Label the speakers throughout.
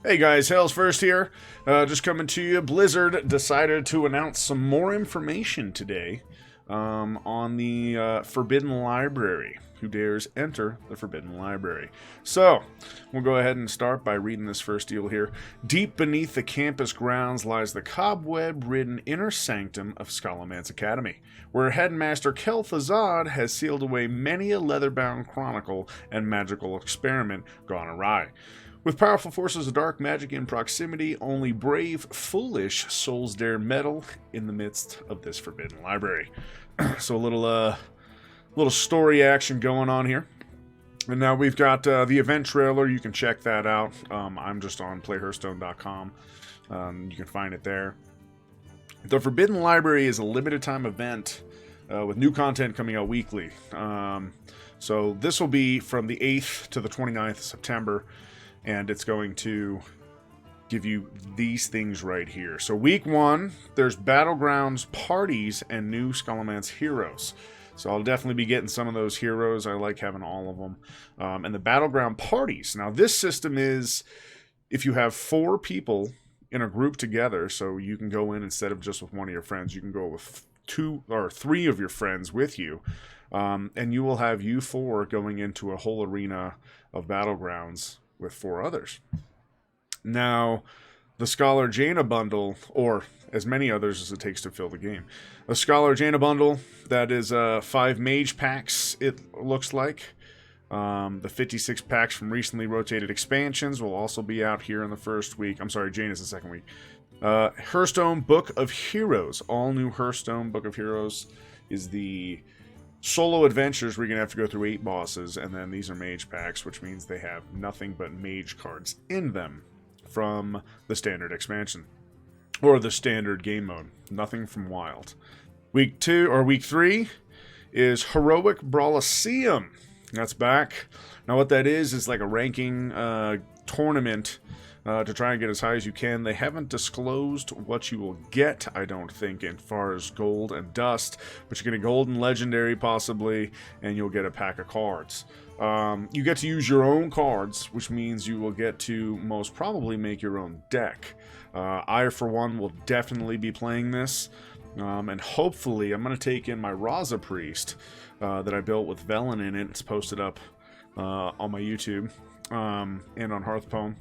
Speaker 1: Hey guys, Hell's First here. Just coming to you. Blizzard decided to announce some more information today on the Forbidden Library. Who dares enter the Forbidden Library? So, we'll go ahead and start by reading this first deal here. Deep beneath the campus grounds lies the cobweb-ridden inner sanctum of Scholomance Academy, where Headmaster Kel'Thuzad has sealed away many a leather-bound chronicle and magical experiment gone awry. With powerful forces of dark magic in proximity, only brave, foolish souls dare meddle in the midst of this forbidden library. So a little story action going on here. And now we've got the event trailer. You can check that out. I'm just on playhearthstone.com. You can find it there. The Forbidden Library is a limited time event with new content coming out weekly. So this will be from the 8th to the 29th of September. And it's going to give you these things right here. So week 1, there's Battlegrounds Parties and new Scholomance heroes. So I'll definitely be getting some of those heroes. I like having all of them. And the Battleground Parties. Now this system is, if you have 4 people in a group together, so you can go in instead of just with one of your friends, you can go with 2 or 3 of your friends with you. And you will have you 4 going into a whole arena of Battlegrounds with 4 others. Now, the Scholar Jaina bundle, or as many others as it takes to fill the game. A Scholar Jaina bundle, that is 5 mage packs, it looks like. The 56 packs from recently rotated expansions will also be out here in the first week. I'm sorry, Jaina's the second week. Hearthstone Book of Heroes. All new Hearthstone Book of Heroes is the solo adventures where you're going to have to go through 8 bosses, and then these are mage packs, which means they have nothing but mage cards in them from the standard expansion. Or the standard game mode. Nothing from Wild. Week 3 is Heroic Brawliseum. That's back. Now what that is like a ranking tournament to try and get as high as you can. They haven't disclosed what you will get, I don't think, as far as gold and dust, but you're going to gold and legendary possibly, and you'll get a pack of cards. You get to use your own cards, which means you will get to most probably make your own deck. I, for one, will definitely be playing this, and hopefully I'm going to take in my Raza Priest that I built with Velen in it. It's posted up on my YouTube and on Hearthstone.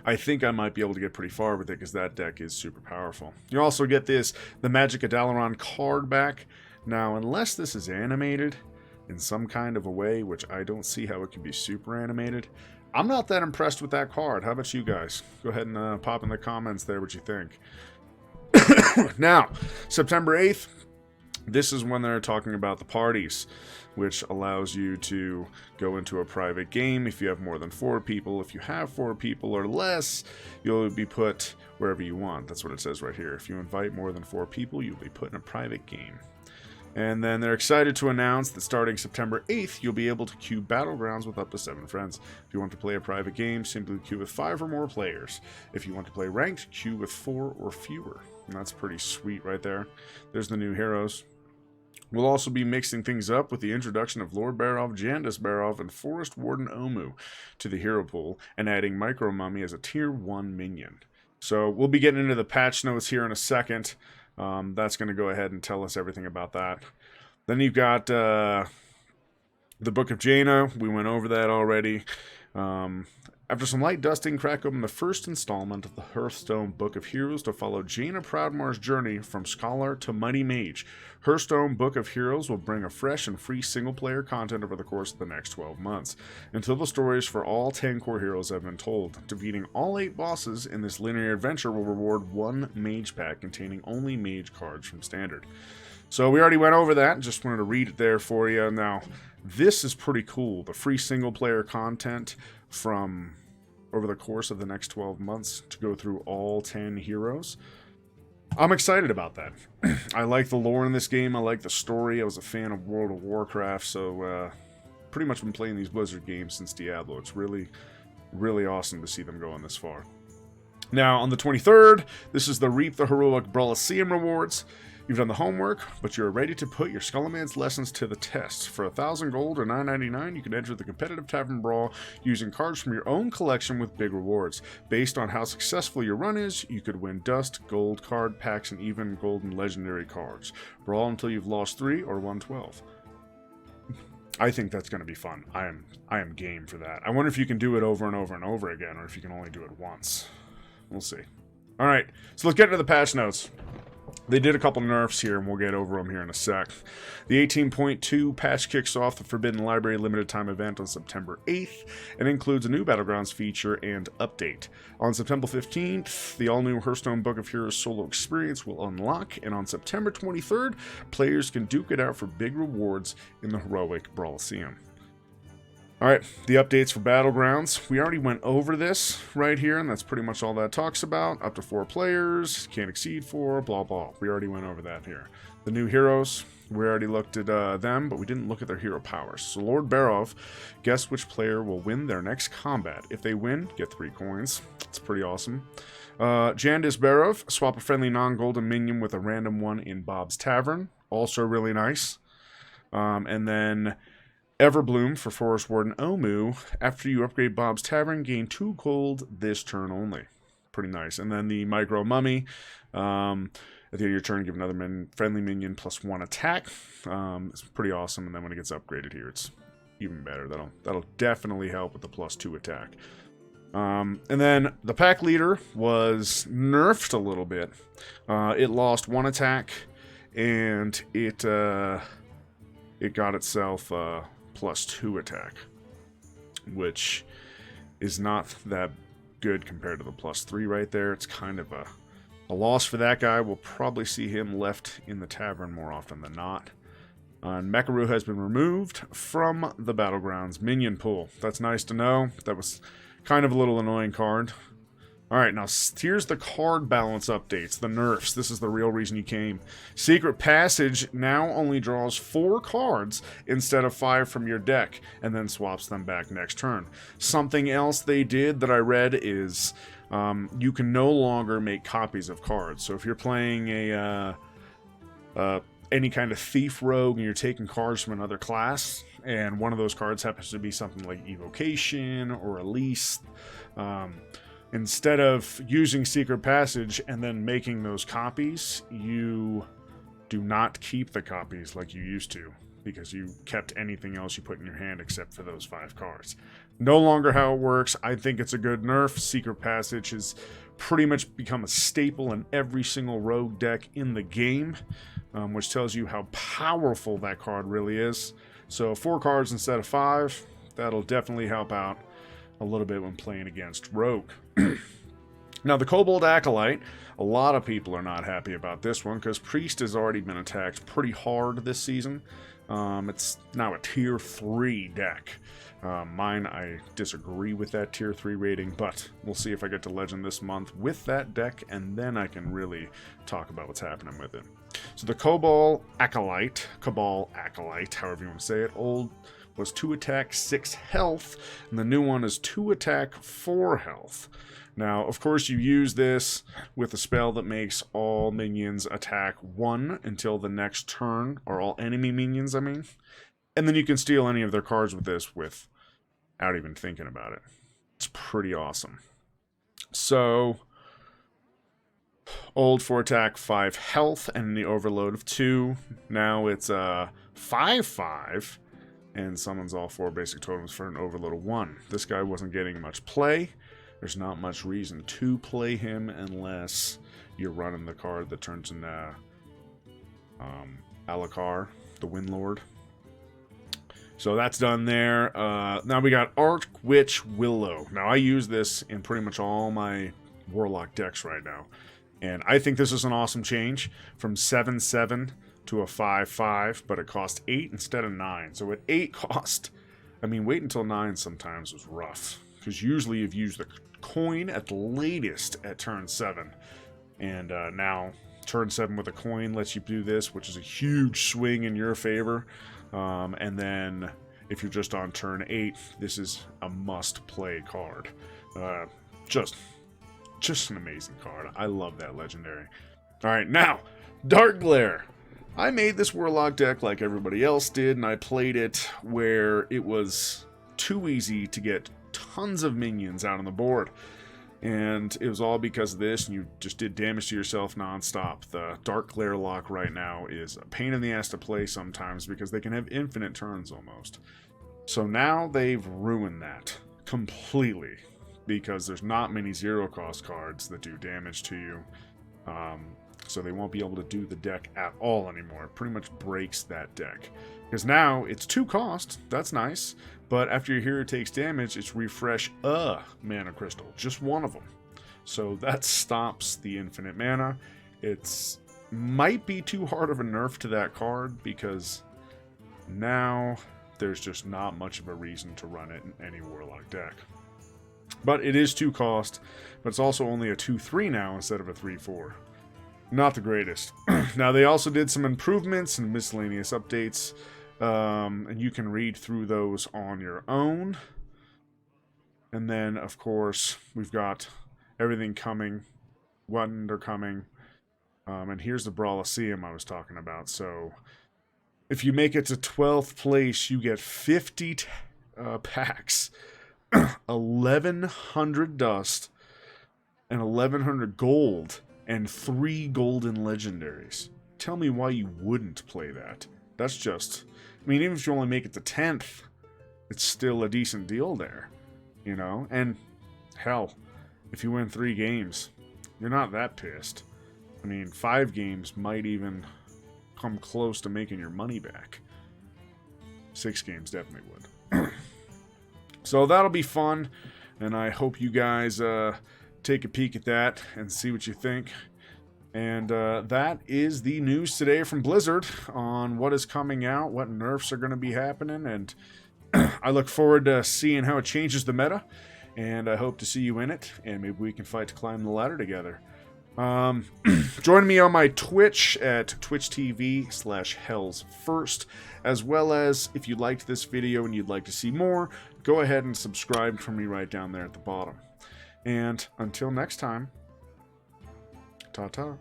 Speaker 1: I think I might be able to get pretty far with it because that deck is super powerful. You also get the Magic of Dalaran card back. Now, unless this is animated in some kind of a way, which I don't see how it can be super animated, I'm not that impressed with that card. How about you guys? Go ahead and pop in the comments there what you think. Now, September 8th, this is when they're talking about the parties, which allows you to go into a private game if you have more than 4 people. If you have 4 people or less, you'll be put wherever you want. That's what it says right here. If you invite more than 4 people, you'll be put in a private game. And then they're excited to announce that starting September 8th, you'll be able to queue Battlegrounds with up to 7 friends. If you want to play a private game, simply queue with 5 or more players. If you want to play ranked, queue with 4 or fewer. And that's pretty sweet right there. There's the new heroes. We'll also be mixing things up with the introduction of Lord Barov, Jandis Barov, and Forest Warden Omu to the hero pool, and adding Micro Mummy as a Tier 1 minion. So we'll be getting into the patch notes here in a second. That's going to go ahead and tell us everything about that. Then you've got the Book of Jaina. We went over that already. After some light dusting, crack open the first installment of the Hearthstone Book of Heroes to follow Jaina Proudmoore's journey from Scholar to Mighty Mage. Hearthstone Book of Heroes will bring a fresh and free single-player content over the course of the next 12 months, until the stories for all 10 core heroes have been told. Defeating all 8 bosses in this linear adventure will reward 1 Mage pack containing only Mage cards from Standard. So we already went over that, just wanted to read it there for you. Now, this is pretty cool. The free single-player content from over the course of the next 12 months to go through all 10 heroes. I'm excited about that. I like the lore in this game. I like the story. I was a fan of World of Warcraft, so pretty much been playing these Blizzard games since Diablo. It's really, really awesome to see them going this far. Now, on the 23rd, this is the Reap the Heroic Brawliseum rewards. You've done the homework, but you're ready to put your Scholomance lessons to the test. For 1,000 gold or $9.99, you can enter the competitive tavern brawl using cards from your own collection with big rewards. Based on how successful your run is, you could win dust, gold card packs, and even golden legendary cards. Brawl until you've lost 3 or won 12. I think that's going to be fun. I am game for that. I wonder if you can do it over and over and over again, or if you can only do it once. We'll see. All right, so let's get into the patch notes. They did a couple nerfs here, and we'll get over them here in a sec. The 18.2 patch kicks off the Forbidden Library limited time event on September 8th, and includes a new Battlegrounds feature and update. On September 15th, the all-new Hearthstone Book of Heroes solo experience will unlock, and on September 23rd, players can duke it out for big rewards in the Heroic Brawliseum. Alright, the updates for Battlegrounds. We already went over this right here, and that's pretty much all that talks about. Up to 4 players, can't exceed 4, blah blah. We already went over that here. The new heroes, we already looked at them, but we didn't look at their hero powers. So Lord Barov, guess which player will win their next combat. If they win, get 3 coins. It's pretty awesome. Jandis Barov, swap a friendly non-golden minion with a random one in Bob's Tavern. Also really nice. And then Everbloom for Forest Warden Omu. After you upgrade Bob's Tavern, gain 2 gold this turn only. Pretty nice. And then the Micro Mummy. At the end of your turn, give another friendly minion plus 1 attack. It's pretty awesome. And then when it gets upgraded here, it's even better. That'll definitely help with the plus 2 attack. And then the pack leader was nerfed a little bit. It lost 1 attack, and it got itself plus 2 attack, which is not that good compared to the plus 3 right there. It's kind of a loss for that guy. We'll probably see him left in the tavern more often than not. And Mekaru has been removed from the Battlegrounds minion pool. That's nice to know. That was kind of a little annoying card. Alright, now here's the card balance updates, the nerfs. This is the real reason you came. Secret Passage now only draws 4 cards instead of 5 from your deck, and then swaps them back next turn. Something else they did that I read is you can no longer make copies of cards. So if you're playing any kind of thief rogue and you're taking cards from another class, and one of those cards happens to be something like Evocation or Elise, instead of using Secret Passage and then making those copies, you do not keep the copies like you used to, because you kept anything else you put in your hand except for those 5 cards. No longer how it works. I think it's a good nerf. Secret Passage has pretty much become a staple in every single rogue deck in the game, which tells you how powerful that card really is. So 4 cards instead of 5, that'll definitely help out a little bit when playing against rogue. Now, the Kobold Acolyte, a lot of people are not happy about this one because Priest has already been attacked pretty hard this season. It's now a tier 3 deck. Mine, I disagree with that tier 3 rating, but we'll see if I get to Legend this month with that deck, and then I can really talk about what's happening with it. So the Cobol Acolyte, however you want to say it, old was 2 attack, 6 health, and the new one is 2 attack, 4 health. Now, of course, you use this with a spell that makes all minions attack 1 until the next turn, or all enemy minions, I mean. And then you can steal any of their cards with this without even thinking about it. It's pretty awesome. So, old 4 attack, 5 health, and the overload of 2. Now it's 5/5. And summons all 4 basic totems for an overload of 1. This guy wasn't getting much play. There's not much reason to play him unless you're running the card that turns into Alakar, the Windlord. So that's done there. Now we got Archwitch Willow. Now I use this in pretty much all my Warlock decks right now. And I think this is an awesome change from 7/7 to a 5/5, but it cost 8 instead of 9. So at 8 cost, I mean, wait until 9 sometimes was rough, because usually you've used the coin at the latest at turn 7, and now turn 7 with a coin lets you do this, which is a huge swing in your favor. And then if you're just on turn 8, this is a must-play card. Just an amazing card. I love that legendary. All right, now DARKGLARE. I made this Warlock deck like everybody else did, and I played it where it was too easy to get tons of minions out on the board. And it was all because of this, and you just did damage to yourself nonstop. The DARKGLARE lock right now is a pain in the ass to play sometimes because they can have infinite turns almost. So now they've ruined that completely because there's not many zero-cost cards that do damage to you. So they won't be able to do the deck at all anymore. It pretty much breaks that deck. Because now it's 2 cost, that's nice, but after your hero takes damage, it's refresh a mana crystal, just one of them. So that stops the infinite mana. It's might be too hard of a nerf to that card because now there's just not much of a reason to run it in any Warlock deck. But it is 2 cost, but it's also only a 2/3 now instead of a 3/4. Not the greatest. Now, they also did some improvements and miscellaneous updates, and you can read through those on your own. And then, of course, we've got everything coming, Wonder coming, and here's the Brawliseum I was talking about. So, if you make it to 12th place, you get 50 packs, 1,100 dust, and 1,100 gold, and 3 golden legendaries. Tell me why you wouldn't play that. That's just... I mean, even if you only make it to 10th, it's still a decent deal there. You know? And, hell, if you win 3 games, you're not that pissed. I mean, 5 games might even come close to making your money back. 6 games definitely would. So that'll be fun, and I hope you guys... take a peek at that and see what you think. And that is the news today from Blizzard on what is coming out, what nerfs are going to be happening, and I look forward to seeing how it changes the meta, and I hope to see you in it, and maybe we can fight to climb the ladder together. Join me on my Twitch at twitch.tv/hellsfirst, as well as if you liked this video and you'd like to see more, go ahead and subscribe for me right down there at the bottom. And until next time, ta-ta.